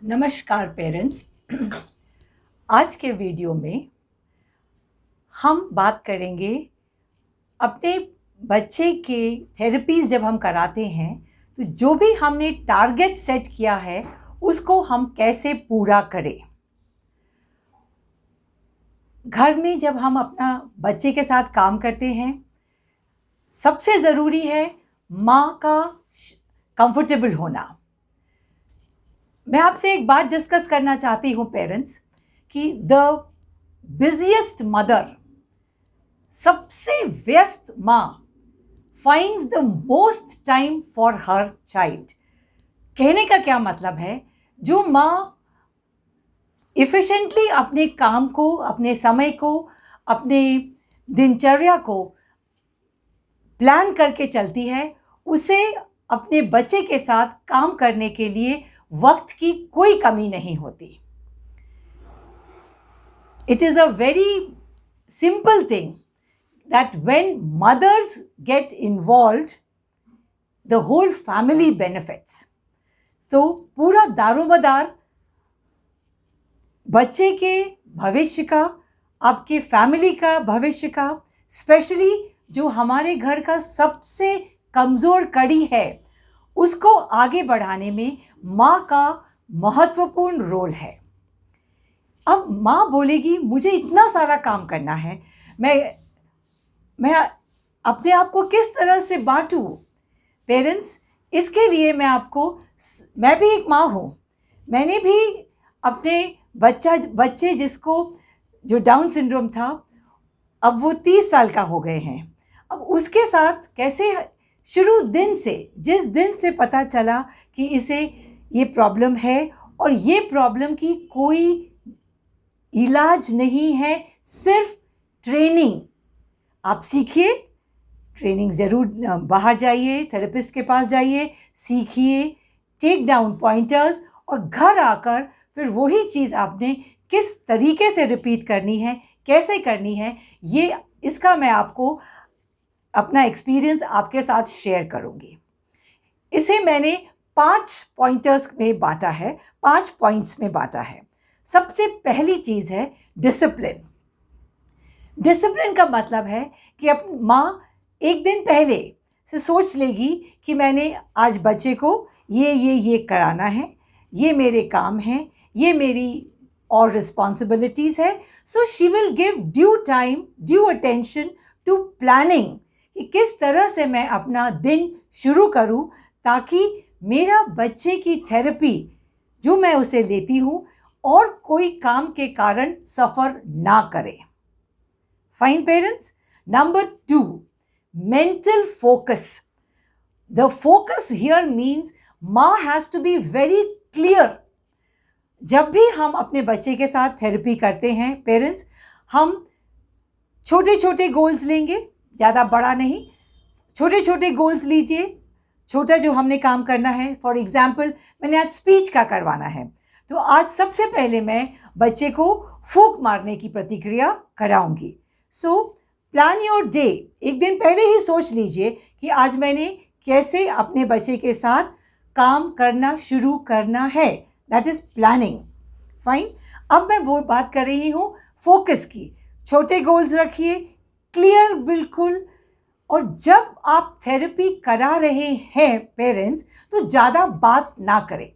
नमस्कार पेरेंट्स। आज के वीडियो में हम बात करेंगे अपने बच्चे के थेरेपीज़ जब हम कराते हैं तो जो भी हमने टारगेट सेट किया है उसको हम कैसे पूरा करें। घर में जब हम अपना बच्चे के साथ काम करते हैं सबसे ज़रूरी है माँ का कंफर्टेबल होना। मैं आपसे एक बात डिस्कस करना चाहती हूँ पेरेंट्स कि द बिजिएस्ट मदर, सबसे व्यस्त माँ finds the most time for her child. कहने का क्या मतलब है, जो माँ इफ़िशेंटली अपने काम को, अपने समय को, अपने दिनचर्या को प्लान करके चलती है, उसे अपने बच्चे के साथ काम करने के लिए वक्त की कोई कमी नहीं होती। It is a very simple thing that when mothers get involved, the whole family benefits. So पूरा दारोमदार बच्चे के भविष्य का, आपके फैमिली का भविष्य का, स्पेशली जो हमारे घर का सबसे कमज़ोर कड़ी है उसको आगे बढ़ाने में माँ का महत्वपूर्ण रोल है। अब माँ बोलेगी मुझे इतना सारा काम करना है, मैं अपने आप को किस तरह से बांटूँ। पेरेंट्स, इसके लिए मैं भी एक माँ हूँ। मैंने भी अपने बच्चे जिसको जो डाउन सिंड्रोम था, अब वो 30 साल का हो गए हैं, अब उसके साथ कैसे शुरू दिन से, जिस दिन से पता चला कि इसे ये प्रॉब्लम है और ये प्रॉब्लम की कोई इलाज नहीं है, सिर्फ ट्रेनिंग। आप सीखिए, ट्रेनिंग ज़रूर, बाहर जाइए, थेरेपिस्ट के पास जाइए, सीखिए, टेक डाउन पॉइंटर्स, और घर आकर फिर वही चीज़ आपने किस तरीके से रिपीट करनी है, कैसे करनी है, ये इसका मैं आपको अपना एक्सपीरियंस आपके साथ शेयर करूँगी। इसे मैंने 5 पॉइंटर्स में बांटा है, 5 पॉइंट्स में बांटा है। सबसे पहली चीज़ है डिसिप्लिन। डिसिप्लिन का मतलब है कि अब माँ एक दिन पहले से सोच लेगी कि मैंने आज बच्चे को ये कराना है, ये मेरे काम हैं, ये मेरी और रिस्पॉन्सिबिलिटीज़ है। So she will give due time, due attention to planning कि किस तरह से मैं अपना दिन शुरू करूं ताकि मेरा बच्चे की थेरेपी जो मैं उसे लेती हूं और कोई काम के कारण सफ़र ना करे। Fine parents. Number 2, mental focus. The focus here means माँ has to be very clear. जब भी हम अपने बच्चे के साथ थेरेपी करते हैं पेरेंट्स, हम छोटे छोटे गोल्स लेंगे, ज़्यादा बड़ा नहीं, छोटे छोटे गोल्स लीजिए। छोटा जो हमने काम करना है, फॉर एग्ज़ाम्पल मैंने आज स्पीच का करवाना है, तो आज सबसे पहले मैं बच्चे को फूंक मारने की प्रतिक्रिया कराऊंगी। So plan your day. एक दिन पहले ही सोच लीजिए कि आज मैंने कैसे अपने बच्चे के साथ काम करना शुरू करना है। That is planning. फाइन। अब मैं वो बात कर रही हूँ फोकस की। छोटे गोल्स रखिए, क्लियर बिल्कुल। और जब आप थेरेपी करा रहे हैं पेरेंट्स, तो ज़्यादा बात ना करें।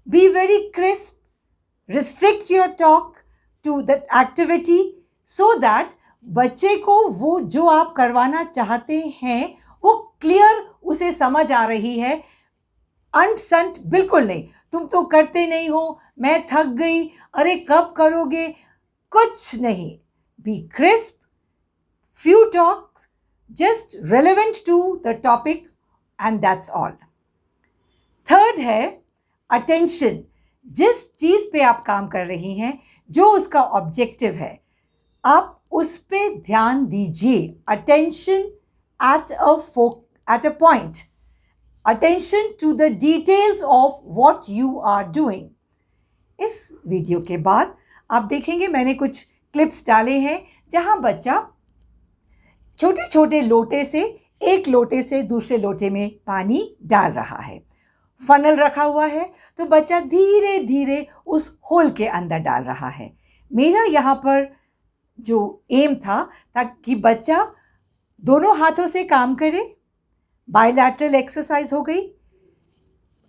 Be very crisp, restrict your talk to that activity so that बच्चे को वो जो आप करवाना चाहते हैं वो क्लियर उसे समझ आ रही है। अंट संट बिल्कुल नहीं, तुम तो करते नहीं हो, मैं थक गई, अरे कब करोगे, कुछ नहीं। Be crisp, few talks, just relevant to the topic, and that's all. Third है attention। जिस चीज़ पे आप काम कर रही हैं, जो उसका ऑब्जेक्टिव है, आप उस पे ध्यान दीजिए। attention at a point, attention to the details of what you are doing। इस वीडियो के बाद आप देखेंगे मैंने कुछ क्लिप्स डाले हैं जहां बच्चा छोटे छोटे लोटे से एक लोटे से दूसरे लोटे में पानी डाल रहा है। फनल रखा हुआ है तो बच्चा धीरे धीरे उस होल के अंदर डाल रहा है। मेरा यहाँ पर जो एम था ताकि बच्चा दोनों हाथों से काम करे, बायलैटरल एक्सरसाइज हो गई,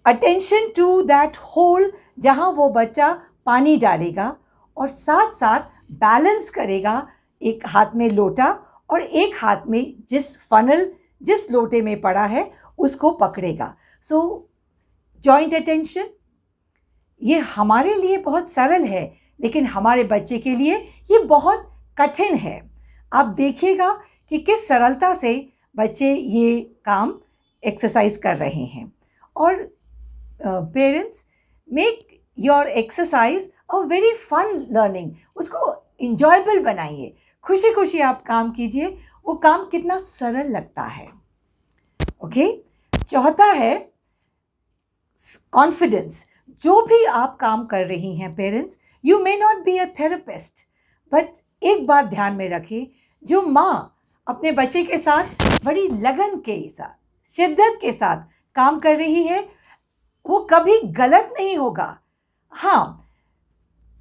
अटेंशन टू दैट होल जहाँ वो बच्चा पानी डालेगा और साथ साथ बैलेंस करेगा, एक हाथ में लोटा और एक हाथ में जिस फनल जिस लोटे में पड़ा है उसको पकड़ेगा। सो जॉइंट अटेंशन, ये हमारे लिए बहुत सरल है लेकिन हमारे बच्चे के लिए ये बहुत कठिन है। आप देखिएगा कि किस सरलता से बच्चे ये काम एक्सरसाइज कर रहे हैं। और parents, make your exercise a very fun learning, उसको इंजॉयबल बनाइए, खुशी खुशी आप काम कीजिए, वो काम कितना सरल लगता है। ओके, चौथा है कॉन्फिडेंस। जो भी आप काम कर रही हैं parents, you may not be a therapist, but एक बात ध्यान में रखिए, जो माँ अपने बच्चे के साथ बड़ी लगन के साथ, शिद्दत के साथ काम कर रही है, वो कभी गलत नहीं होगा। हाँ,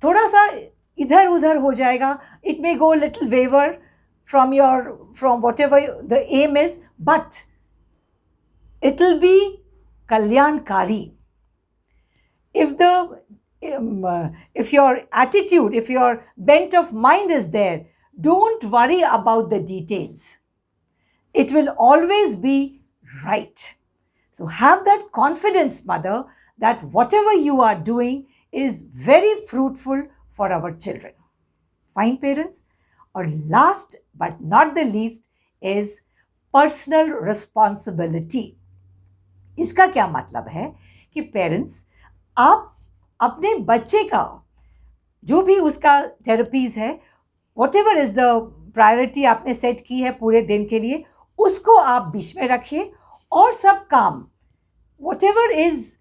थोड़ा सा इधर उधर हो जाएगा, it may go little waver from whatever the aim is, but it will be kalyankari. If your attitude, if your bent of mind is there, don't worry about the details. It will always be right. So have that confidence, mother, that whatever you are doing is very fruitful for our children. Fine, parents? Or last but not the least is personal responsibility. इसका क्या मतलब है कि parents, आप अपने बच्चे का जो भी उसका थेरेपीज है, व्हाटएवर इज द प्रायोरिटी आपने सेट की है पूरे दिन के लिए, उसको आप बीच में रखिए और सब काम व्हाटएवर इज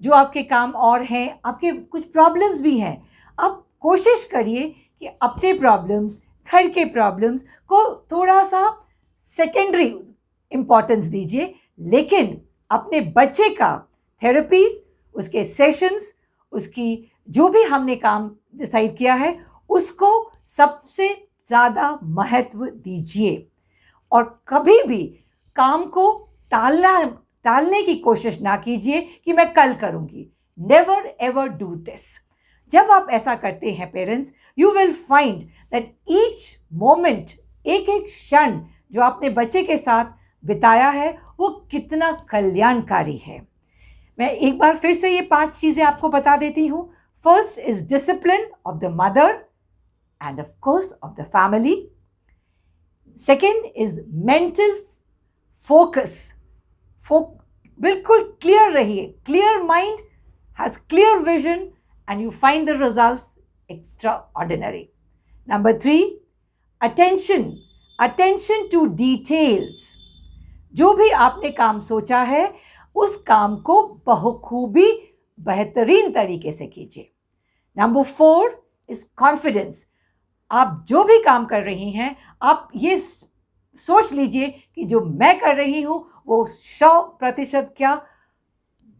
जो आपके काम और हैं, आपके कुछ प्रॉब्लम्स भी हैं, आप कोशिश करिए कि अपने प्रॉब्लम्स, घर के प्रॉब्लम्स को थोड़ा सा सेकेंडरी इम्पोर्टेंस दीजिए, लेकिन अपने बच्चे का थेरेपीज, उसके सेशंस, उसकी जो भी हमने काम डिसाइड किया है उसको सबसे ज़्यादा महत्व दीजिए। और कभी भी काम को टालने की कोशिश ना कीजिए कि मैं कल करूँगी। Never ever do this. जब आप ऐसा करते हैं parents, you will find that each moment, एक एक क्षण जो आपने बच्चे के साथ बिताया है वो कितना कल्याणकारी है। मैं एक बार फिर से ये 5 चीज़ें आपको बता देती हूँ। First is discipline of the mother end of course of the family. Second is mental focus, बिल्कुल क्लियर रहिए, clear mind has clear vision and you find the results extraordinary. Number 3, attention to details. जो भी आपने काम सोचा है उस काम को बखूबी बेहतरीन तरीके से कीजिए। Number 4 is confidence. आप जो भी काम कर रही हैं, आप ये सोच लीजिए कि जो मैं कर रही हूँ वो 100% क्या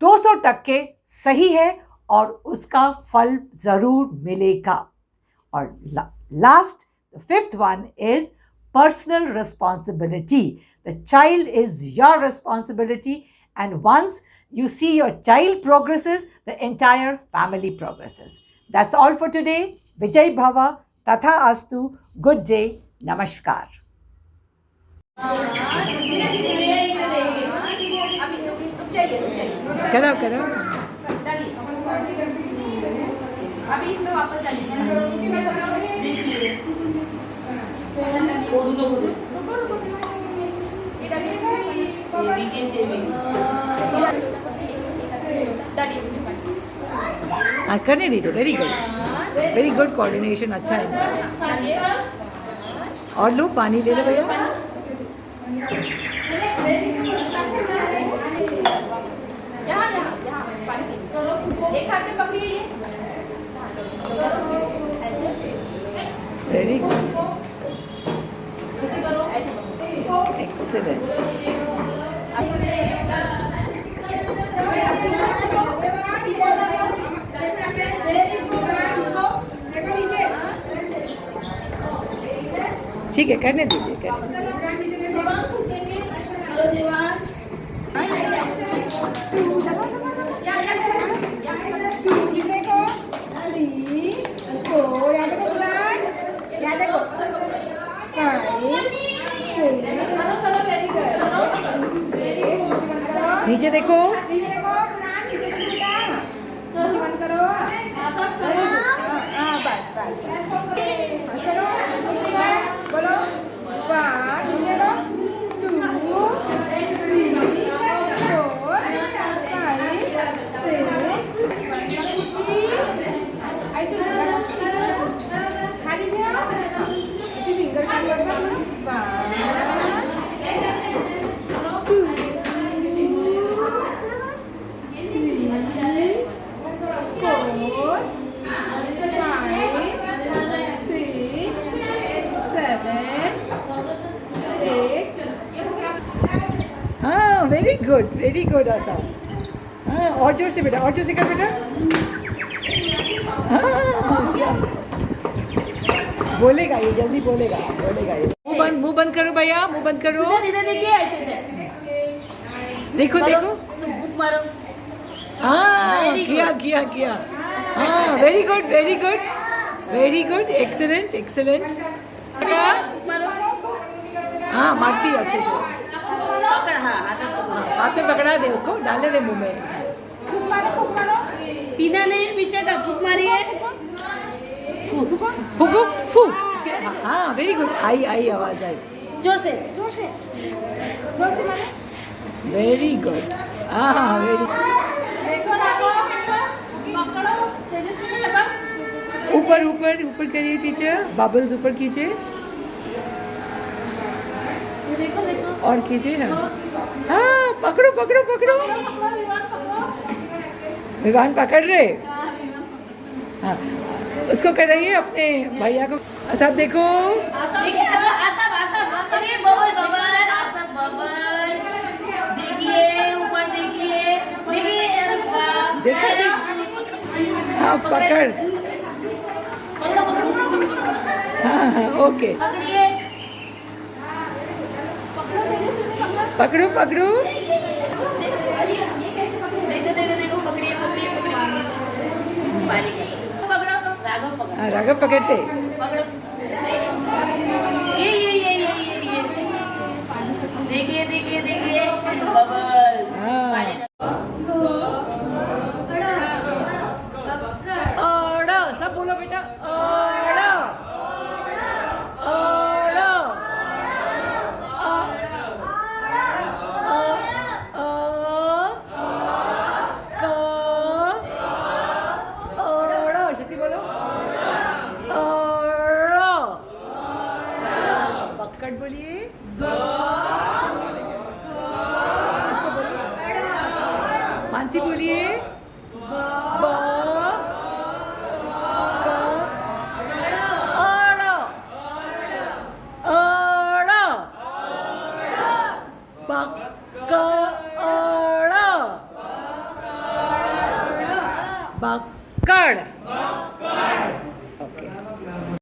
200% सही है और उसका फल ज़रूर मिलेगा। और last, the 5th one is personal responsibility. The child is your responsibility, and once you see your child progresses, the entire family progresses. That's all for today. Vijay Bhava, Tatha Astu. Good day. Namaskar. करो अभी इसमें वापस डालिए। करने दीजिए। Very good coordination, अच्छा है। और लो पानी ले लो भैया। एक हाथ में पकड़िए, वेरी गुड, एक्सीलेंट। ठीक है, करने दीजिए, करने नीचे देखो। हाँ, वेरी गुड आशा। हाँ, और जोर से बेटा, और जोर से कर बेटा। हाँ, बोलेगा ये, जल्दी बोलेगा ये। मुंह बंद करो भैया, मुंह बंद करो। इधर देखिए, ऐसे से देखो देखो। बुक मारो। हाँ, किया। हाँ, वेरी गुड, एक्सेलेंट। हाँ, मारती है अच्छे से। हाथ में पकड़ा दे उसको, डालने दे मुंह में। पीना नहीं विषय का, फूक मारिए। फूक। हाँ, वेरी गुड। आई आवाज आई। जोर से मारो। Very good. हाँ, वेरी। ऊपर करिए टीचर, बबल्स ऊपर कीजिए। देखो और कीजिए। हाँ, पकड़ो। विवान पकड़ रहे। हाँ, उसको कराइए अपने भैया को। सब देखो। देखो। हाँ, पकड़। हाँ, ओके। पकड़ो। राघव पकड़ते। देखिए बबल्स। ओड़ा, सब बोलो बेटा। ओड़ा। शक्ति बोलो। बक्कड़ बोलिए। इसको बोलो। मानसी बोलिए।